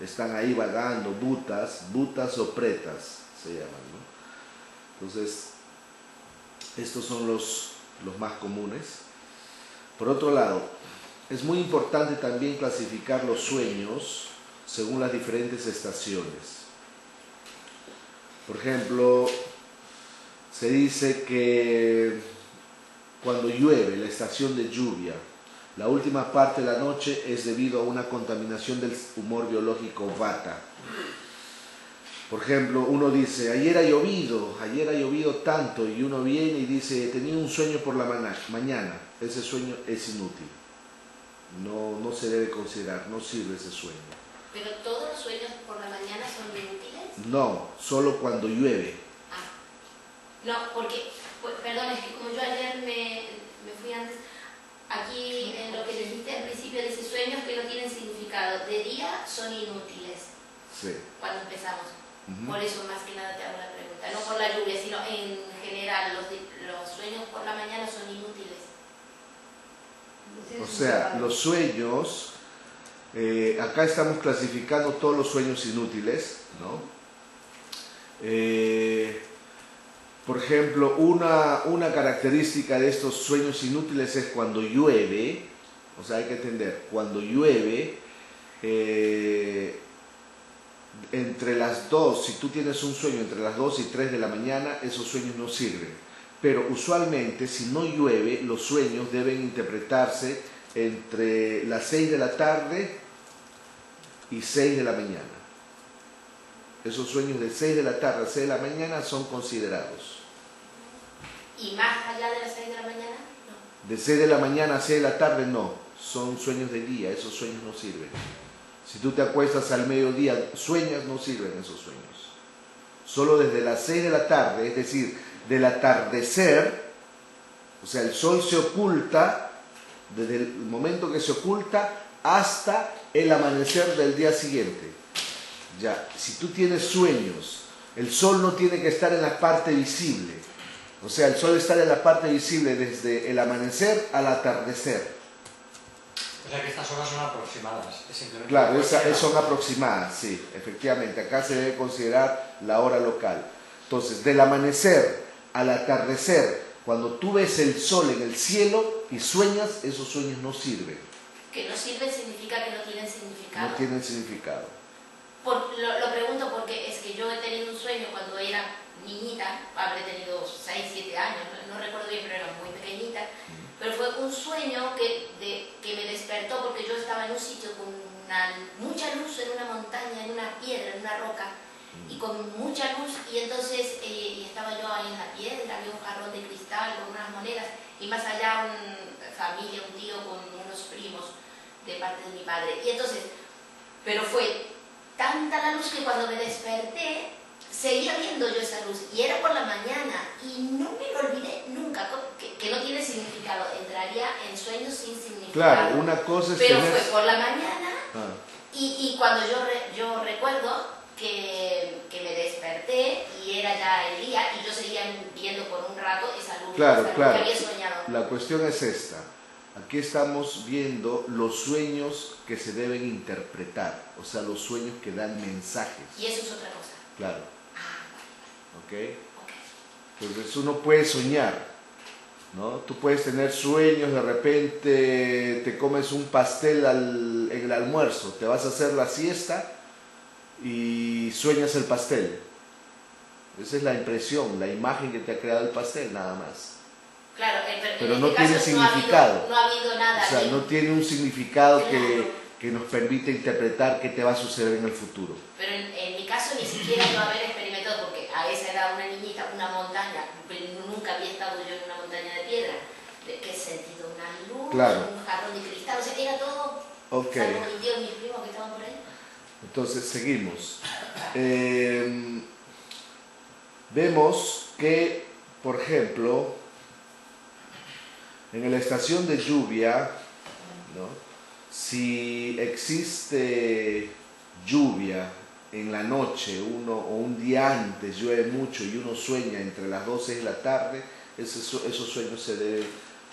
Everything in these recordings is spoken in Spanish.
están ahí vagando, butas o pretas se llaman, ¿no? Entonces, estos son los más comunes. Por otro lado, es muy importante también clasificar los sueños según las diferentes estaciones. Por ejemplo, se dice que cuando llueve, la estación de lluvia, la última parte de la noche es debido a una contaminación del humor biológico vata. Por ejemplo, uno dice, ayer ha llovido tanto, y uno viene y dice, tenía un sueño por la mañana. Ese sueño es inútil. No se debe considerar, no sirve ese sueño. ¿Pero todos los sueños por la mañana son inútiles? No, solo cuando llueve. No, porque, perdón, es que como yo ayer me fui antes, aquí en lo que dijiste al principio dice sueños que no tienen significado, de día son inútiles. Sí. Cuando empezamos. Por eso más que nada te hago la pregunta, no por la lluvia, sino en general, los sueños por la mañana son inútiles. O sea, los sueños, acá estamos clasificando todos los sueños inútiles, ¿no? Por ejemplo, una característica de estos sueños inútiles es cuando llueve. O sea, hay que entender, cuando llueve, entre las 2, si tú tienes un sueño entre las 2 y 3 de la mañana, esos sueños no sirven. Pero usualmente, si no llueve, los sueños deben interpretarse entre las 6 de la tarde y 6 de la mañana. Esos sueños de 6 de la tarde a 6 de la mañana son considerados. ¿Y más allá de las 6 de la mañana? No. De 6 de la mañana a 6 de la tarde no, son sueños de día, esos sueños no sirven. Si tú te acuestas al mediodía, sueñas, no sirven esos sueños. Solo desde las 6 de la tarde, es decir, del atardecer, o sea, el sol se oculta, desde el momento que se oculta hasta el amanecer del día siguiente. Ya, si tú tienes sueños, el sol no tiene que estar en la parte visible. O sea, el sol está en la parte visible desde el amanecer al atardecer. O sea que estas horas son aproximadas. Es simplemente Claro, son aproximadas, sí, efectivamente. Acá se debe considerar la hora local. Entonces, del amanecer al atardecer, cuando tú ves el sol en el cielo y sueñas, esos sueños no sirven. Que no sirven significa que no tienen significado. No tienen significado. Lo pregunto porque es que yo he tenido un sueño cuando era niñita, habré tenido 6, 7 años, no recuerdo bien, pero era muy pequeñita, pero fue un sueño que me despertó porque yo estaba en un sitio con mucha luz, en una montaña, en una piedra, en una roca, y con mucha luz, y entonces y estaba yo ahí en la piedra, había un jarrón de cristal con unas monedas, y más allá una familia, un tío con unos primos de parte de mi padre, y entonces, pero fue tanta la luz que cuando me desperté seguía viendo yo esa luz y era por la mañana y no me lo olvidé nunca, que no tiene significado, entraría en sueños sin significado. Claro, una cosa es pero tener... fue por la mañana y cuando yo recuerdo que me desperté y era ya el día y yo seguía viendo por un rato esa luz, Claro, luz claro. que había soñado. La cuestión es esta. Aquí estamos viendo los sueños que se deben interpretar, o sea, los sueños que dan mensajes. Y eso es otra cosa. Claro. Okay. Entonces uno puede soñar, ¿no? Tú puedes tener sueños, de repente te comes un pastel en el almuerzo, te vas a hacer la siesta y sueñas el pastel. Esa es la impresión, la imagen que te ha creado el pastel, nada más. Claro, pero en no este tiene caso significado. No ha habido nada. O sea, no tiene un significado claro. que nos permite interpretar qué te va a suceder en el futuro. Pero en mi caso ni siquiera yo haber experimentado, porque a esa edad una niñita, una montaña, nunca había estado yo en una montaña de piedra. ¿Qué sentido? Una luz, claro. Un jarrón de cristal, o sea, era todo, Okay. salvo mi tío y mis primos que estaban por ahí. Entonces, seguimos. Vemos que, por ejemplo, en la estación de lluvia, ¿no? Si existe lluvia en la noche, o un día antes llueve mucho y uno sueña entre las 12 de la tarde, esos sueños se deben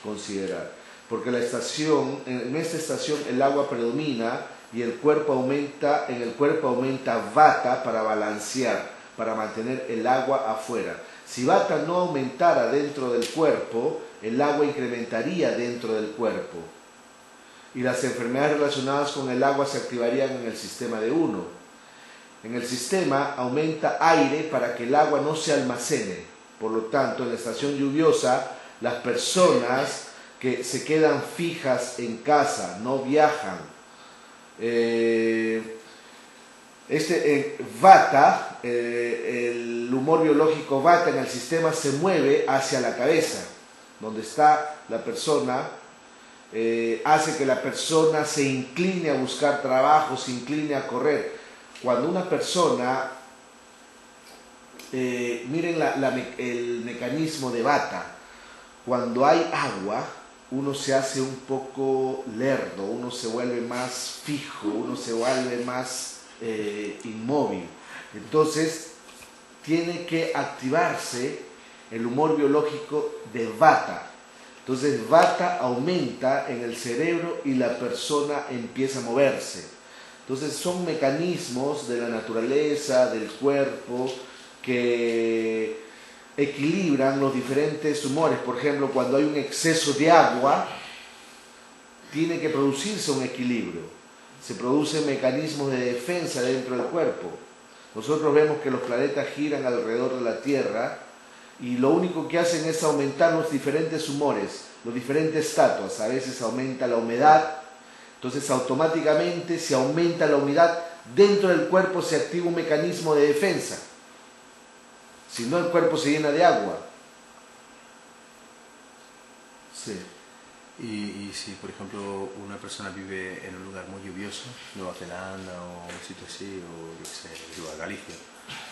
considerar. Porque en esta estación el agua predomina y en el cuerpo aumenta vata para balancear, para mantener el agua afuera. Si vata no aumentara dentro del cuerpo, el agua incrementaría dentro del cuerpo y las enfermedades relacionadas con el agua se activarían en el sistema de uno. En el sistema aumenta aire para que el agua no se almacene. Por lo tanto, en la estación lluviosa, las personas que se quedan fijas en casa, no viajan. Vata, el humor biológico vata en el sistema se mueve hacia la cabeza, donde está la persona, hace que la persona se incline a buscar trabajo, se incline a correr. Cuando una persona, miren el mecanismo de vata, cuando hay agua, uno se hace un poco lerdo, uno se vuelve más fijo, uno se vuelve más inmóvil. Entonces, tiene que activarse el humor biológico de vata. Entonces, vata aumenta en el cerebro y la persona empieza a moverse. Entonces, son mecanismos de la naturaleza, del cuerpo, que equilibran los diferentes humores. Por ejemplo, cuando hay un exceso de agua, tiene que producirse un equilibrio. Se producen mecanismos de defensa dentro del cuerpo. Nosotros vemos que los planetas giran alrededor de la Tierra y lo único que hacen es aumentar los diferentes humores, los diferentes estatus. A veces aumenta la humedad, entonces automáticamente si aumenta la humedad, dentro del cuerpo se activa un mecanismo de defensa. Si no, el cuerpo se llena de agua. Sí. Y si, por ejemplo, una persona vive en un lugar muy lluvioso, Nueva Zelanda o un sitio así, o yo qué sé, Galicia.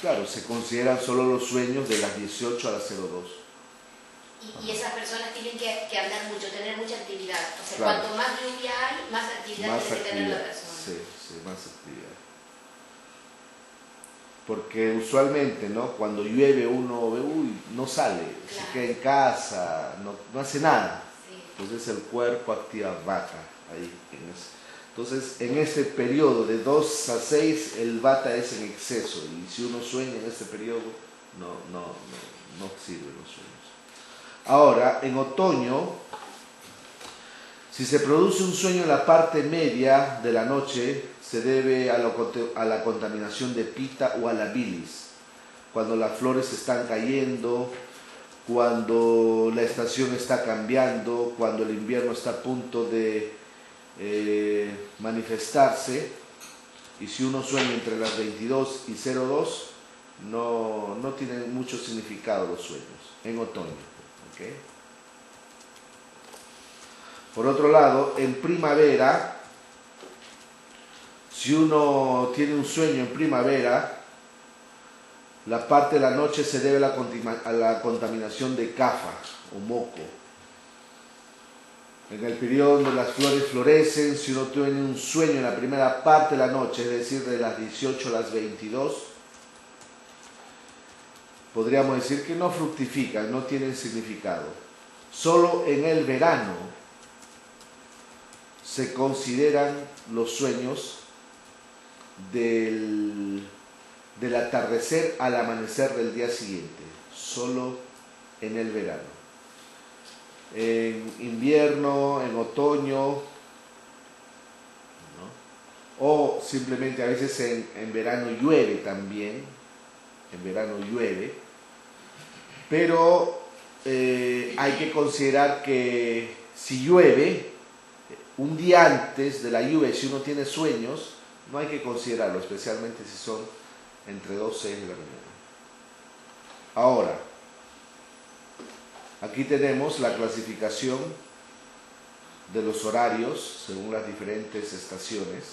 Claro, se consideran solo los sueños de las 18 a las 02. Y esas personas tienen que andar mucho, tener mucha actividad. O sea, Claro. cuanto más lluvia hay, más actividad tiene que tener la persona. Sí, más actividad. Porque usualmente, ¿no? Cuando llueve uno ve, no sale, Claro. se queda en casa, no hace nada. Sí. Entonces el cuerpo activa vata ahí. Entonces en este periodo de 2 a 6 el vata es en exceso y si uno sueña en este periodo no sirven los sueños. Ahora, en otoño, si se produce un sueño en la parte media de la noche, se debe a la contaminación de pita o a la bilis. Cuando las flores están cayendo, cuando la estación está cambiando, cuando el invierno está a punto de manifestarse, y si uno sueña entre las 22 y 02, no tienen mucho significado los sueños, en otoño. ¿Okay? Por otro lado, en primavera, si uno tiene un sueño en primavera, la parte de la noche se debe a la contaminación de cafa o moco. En el periodo donde las flores florecen, si uno tiene un sueño en la primera parte de la noche, es decir, de las 18 a las 22, podríamos decir que no fructifican, no tienen significado. Solo en el verano se consideran los sueños del atardecer al amanecer del día siguiente, solo en el verano. En invierno, en otoño, ¿no? O simplemente a veces en verano llueve también, en verano llueve, pero hay que considerar que si llueve, un día antes de la lluvia, si uno tiene sueños, no hay que considerarlo, especialmente si son entre 2 y 6 de la mañana. Ahora, aquí tenemos la clasificación de los horarios según las diferentes estaciones.